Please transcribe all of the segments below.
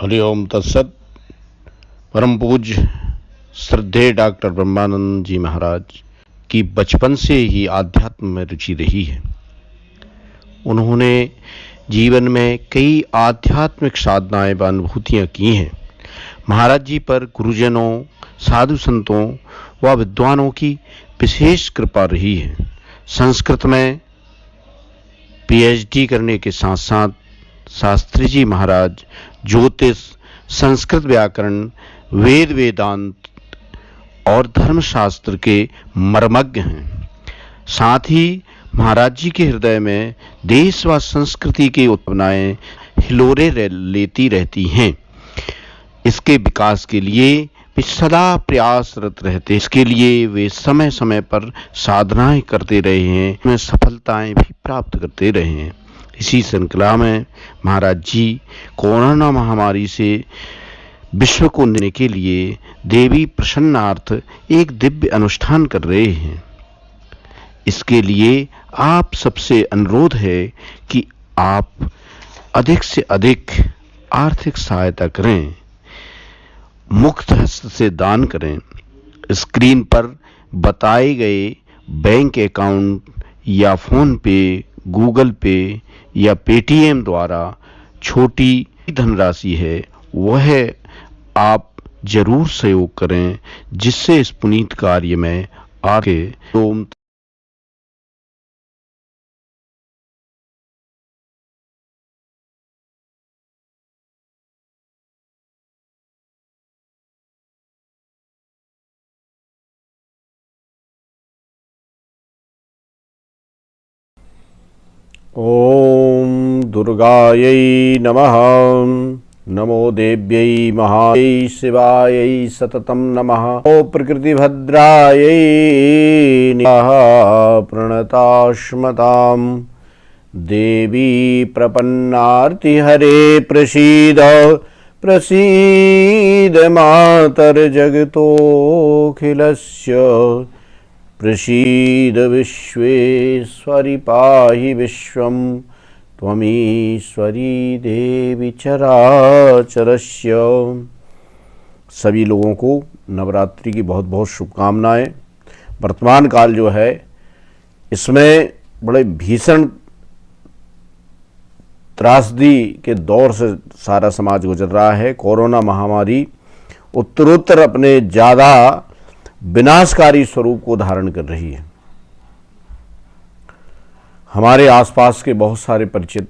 हरिओम तत्सत। परम पूज्य श्रद्धेय डॉक्टर ब्रह्मानंद जी महाराज की बचपन से ही आध्यात्म में रुचि रही है। उन्होंने जीवन में कई आध्यात्मिक साधनाएं व अनुभूतियां की हैं। महाराज जी पर गुरुजनों, साधु संतों व विद्वानों की विशेष कृपा रही है। संस्कृत में पीएचडी करने के साथ साथ शास्त्री जी महाराज ज्योतिष, संस्कृत व्याकरण, वेद वेदांत और धर्मशास्त्र के मर्मज्ञ हैं। साथ ही महाराज जी के हृदय में देश व संस्कृति की भावनाएं हिलोरे लेती रहती हैं। इसके विकास के लिए वे सदा प्रयासरत रहते। इसके लिए वे समय समय पर साधनाएं करते रहे हैं, उनमें सफलताएं भी प्राप्त करते रहे हैं। इसी श्रृंखला में महाराज जी कोरोना महामारी से विश्व को देने के लिए देवी प्रसन्नार्थ एक दिव्य अनुष्ठान कर रहे हैं। इसके लिए आप सबसे अनुरोध है कि आप अधिक से अधिक आर्थिक सहायता करें, मुक्त हस्त से दान करें। स्क्रीन पर बताए गए बैंक अकाउंट या फोन पे, गूगल पे या पेटीएम द्वारा छोटी धनराशि है वह आप जरूर सहयोग करें, जिससे इस पुनीत कार्य में आगे ओम दुर्गायै नमः। नमो देव्यै महायै शिवायै सततं नमः। ओ प्रकृतिभद्रायै नमः। प्रणताश्मतां देवी प्रपन्नार्ति हरे प्रसीद प्रसीद मातर्जगतोऽखिलस्य प्रसीद विश्वेश्वरि पाहि विश्वं त्वमीश्वरी देवी चराचरस्य। सभी लोगों को नवरात्रि की बहुत बहुत शुभकामनाएं। वर्तमान काल जो है इसमें बड़े भीषण त्रासदी के दौर से सारा समाज गुजर रहा है। कोरोना महामारी उत्तरोत्तर अपने ज़्यादा विनाशकारी स्वरूप को धारण कर रही है। हमारे आसपास के बहुत सारे परिचित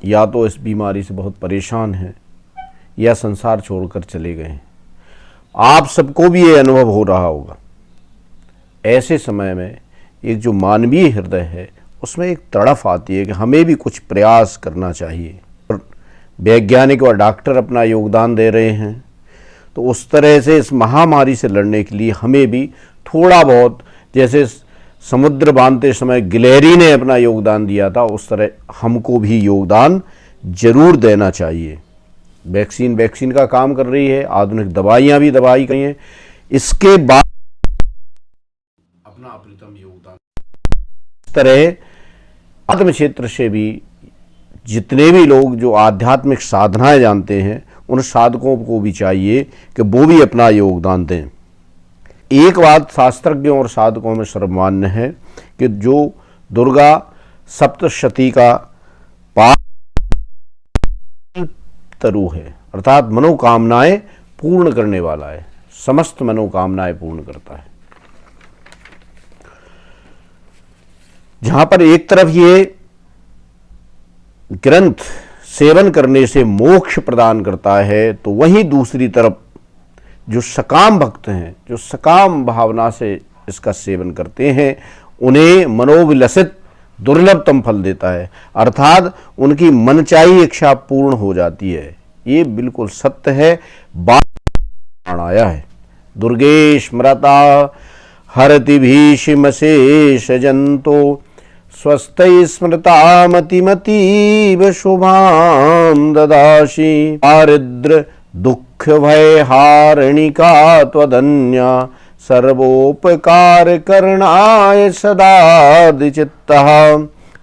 या तो इस बीमारी से बहुत परेशान हैं या संसार छोड़कर चले गए हैं। आप सबको भी ये अनुभव हो रहा होगा। ऐसे समय में एक जो मानवीय हृदय है उसमें एक तड़फ आती है कि हमें भी कुछ प्रयास करना चाहिए। वैज्ञानिक और डॉक्टर अपना योगदान दे रहे हैं, तो उस तरह से इस महामारी से लड़ने के लिए हमें भी थोड़ा बहुत, जैसे समुद्र बांधते समय गिलहरी ने अपना योगदान दिया था, उस तरह हमको भी योगदान जरूर देना चाहिए। वैक्सीन का काम कर रही है, आधुनिक दवाइयाँ भी दवाई गई हैं। इसके बाद अपना अप्रतिम योगदान इस तरह आत्म क्षेत्र से भी जितने भी लोग जो आध्यात्मिक साधनाएं जानते हैं उन साधकों को भी चाहिए कि वो भी अपना योगदान दें। एक बात शास्त्रज्ञों और साधकों में सर्वमान्य है कि जो दुर्गा सप्तशती का पाठ तरु है, अर्थात मनोकामनाएं पूर्ण करने वाला है, समस्त मनोकामनाएं पूर्ण करता है। जहां पर एक तरफ ये ग्रंथ सेवन करने से मोक्ष प्रदान करता है, तो वहीं दूसरी तरफ जो सकाम भक्त हैं, जो सकाम भावना से इसका सेवन करते हैं, उन्हें मनोविलसित दुर्लभतम फल देता है, अर्थात उनकी मनचाही इच्छा पूर्ण हो जाती है। ये बिल्कुल सत्य है। बाण आया है, दुर्गे स्मृता हरति भीषिमशेष जंतो स्वस्थै स्मृतामतिमतीव शुभां ददासि। दारिद्र दुख भय हारणिका त्वदन्या सर्वोपकार करणाय सदा चित्तः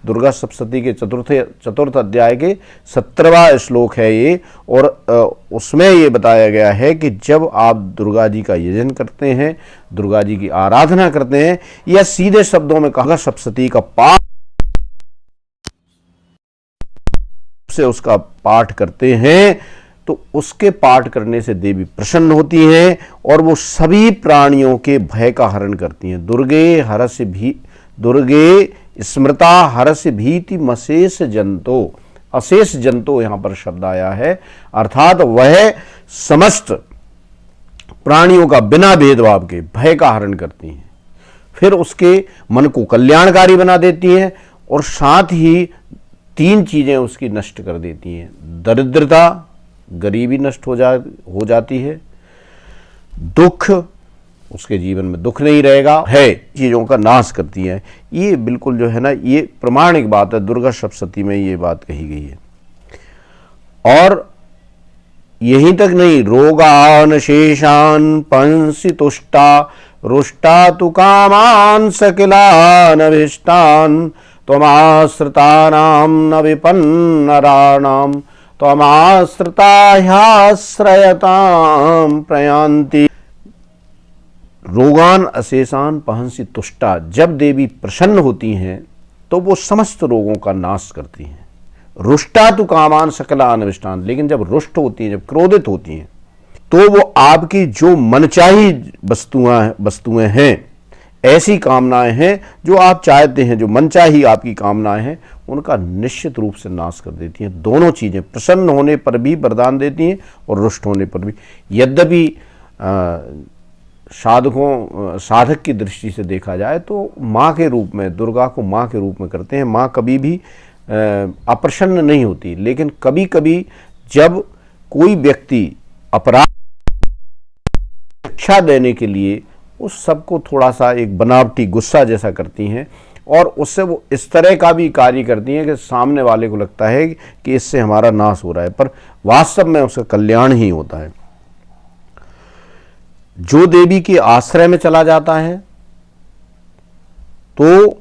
दुर्गा सप्तशती के चतुर्थ अध्याय के 17वां श्लोक है ये। और उसमें ये बताया गया है कि जब आप दुर्गा जी का यजन करते हैं, दुर्गा जी की आराधना करते हैं, या सीधे शब्दों में कहा सप्तशती का पाठ से उसका पाठ करते हैं, तो उसके पाठ करने से देवी प्रसन्न होती हैं और वो सभी प्राणियों के भय का हरण करती हैं। दुर्गे स्मृता हरस्य भीति मशेष जंतो, अशेष जंतो यहां पर शब्द आया है, अर्थात वह समस्त प्राणियों का बिना भेदभाव के भय का हरण करती हैं, फिर उसके मन को कल्याणकारी बना देती हैं और साथ ही 3 चीजें उसकी नष्ट कर देती हैं। दरिद्रता, गरीबी नष्ट हो जाती है, दुख, उसके जीवन में दुख नहीं रहेगा, है चीजों का नाश करती है। ये बिल्कुल जो है ना, ये प्रमाणिक बात है, दुर्गा सप्तशती में ये बात कही गई है। और यहीं तक नहीं, रोगान शेषान पंसि तुष्टा रुष्टा तु कामान सकिलान अभिष्टान त्वमाश्रितानां न विपन्नराणां त्वमाश्रिता ह्याश्रयतां प्रयान्ति। रोगान अशेषान पहंसी तुष्टा, जब देवी प्रसन्न होती हैं तो वो समस्त रोगों का नाश करती हैं। रुष्टा तु कामान सकला अनविष्टान, लेकिन जब रुष्ट होती हैं, जब क्रोधित होती हैं, तो वो आपकी जो मनचाही वस्तुएं हैं, ऐसी कामनाएं हैं जो आप चाहते हैं, जो मनचाही आपकी कामनाएं हैं, उनका निश्चित रूप से नाश कर देती हैं। दोनों चीजें, प्रसन्न होने पर भी वरदान देती हैं और रुष्ट होने पर भी। यद्यपि साधक की दृष्टि से देखा जाए तो माँ के रूप में, दुर्गा को माँ के रूप में करते हैं। माँ कभी भी अप्रसन्न नहीं होती, लेकिन कभी कभी जब कोई व्यक्ति अपराध शिक्षा देने के लिए उस सबको थोड़ा सा एक बनावटी गुस्सा जैसा करती हैं और उससे वो इस तरह का भी कार्य करती हैं कि सामने वाले को लगता है कि इससे हमारा नाश हो रहा है, पर वास्तव में उसका कल्याण ही होता है। जो देवी के आश्रय में चला जाता है तो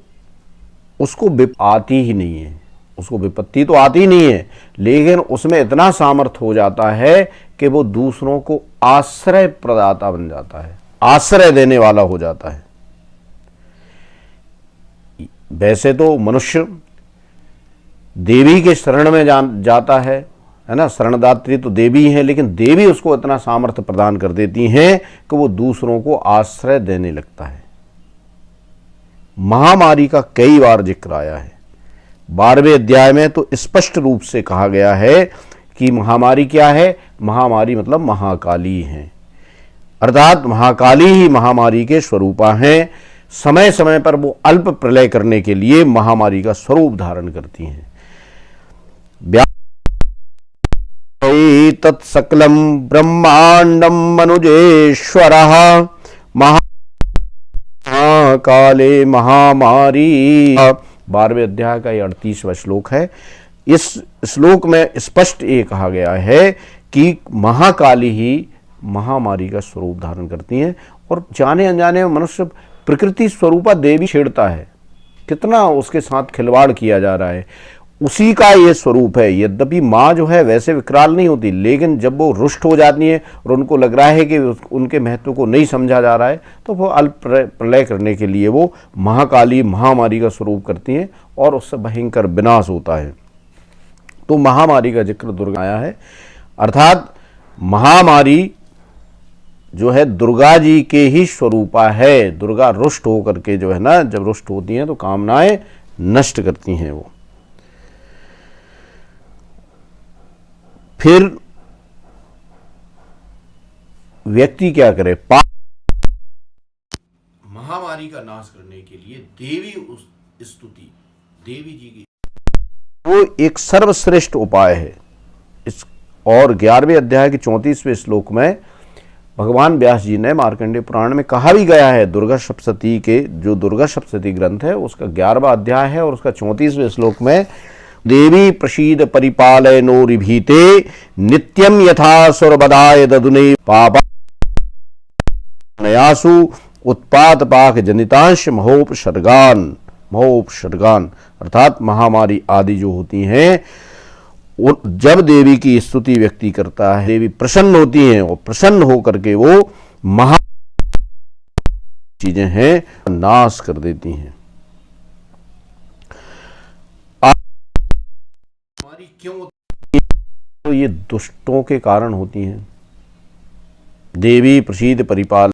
उसको आती ही नहीं है, उसको विपत्ति तो आती नहीं है, लेकिन उसमें इतना सामर्थ्य हो जाता है कि वो दूसरों को आश्रय प्रदाता बन जाता है, आश्रय देने वाला हो जाता है। वैसे तो मनुष्य देवी के शरण में जाता है ना, शरणदात्री तो देवी है, लेकिन देवी उसको इतना सामर्थ्य प्रदान कर देती हैं कि वो दूसरों को आश्रय देने लगता है। महामारी का कई बार जिक्र आया है। 12वें अध्याय में तो स्पष्ट रूप से कहा गया है कि महामारी क्या है। महामारी मतलब महाकाली है, अर्थात महाकाली ही महामारी के स्वरूपा हैं। समय समय पर वो अल्प प्रलय करने के लिए महामारी का स्वरूप धारण करती हैं। तत्सकलम ब्रह्मांडम मनुजेश्वरः महाकाले महामारी। 12वें अध्याय का ये 38वां श्लोक है। इस श्लोक में स्पष्ट ये कहा गया है कि महाकाली ही महामारी का स्वरूप धारण करती हैं और जाने अनजाने में मनुष्य प्रकृति स्वरूपा देवी छेड़ता है, कितना उसके साथ खिलवाड़ किया जा रहा है, उसी का ये स्वरूप है। यद्यपि माँ जो है वैसे विकराल नहीं होती, लेकिन जब वो रुष्ट हो जाती है और उनको लग रहा है कि उनके महत्व को नहीं समझा जा रहा है, तो वो अल्प प्रलय करने के लिए वो महाकाली महामारी का स्वरूप करती हैं और उससे भयंकर विनाश होता है। तो महामारी का जिक्र दुर्गा आया है, अर्थात महामारी जो है दुर्गा जी के ही स्वरूपा है। दुर्गा रुष्ट होकर के जो है ना, जब रुष्ट होती हैं तो कामनाएं नष्ट करती हैं वो। फिर व्यक्ति क्या करे, महामारी का नाश करने के लिए देवी स्तुति, देवी जी की वो एक सर्वश्रेष्ठ उपाय है। इस और 11वें अध्याय के 34वें श्लोक में भगवान व्यास जी ने मार्कंडेय पुराण में कहा भी गया है, दुर्गा सप्तशती के जो दुर्गा सप्तशती ग्रंथ है उसका 11वां अध्याय है और उसका 34वें श्लोक में देवी प्रसीद परिपालय नोरिभीते नित्यम यथासुरबदाय ददुने पापा नयासु उत्पात पाक जनितांश महोपसर्गान। महोपसर्गान अर्थात महामारी आदि जो होती हैं, जब देवी की स्तुति व्यक्ति करता है, देवी प्रसन्न होती हैं और प्रसन्न होकर के वो महा चीजें हैं नाश कर देती हैं। बीमारी क्यों होती है? तो ये दुष्टों के कारण होती हैं। देवी प्रसीद परिपाल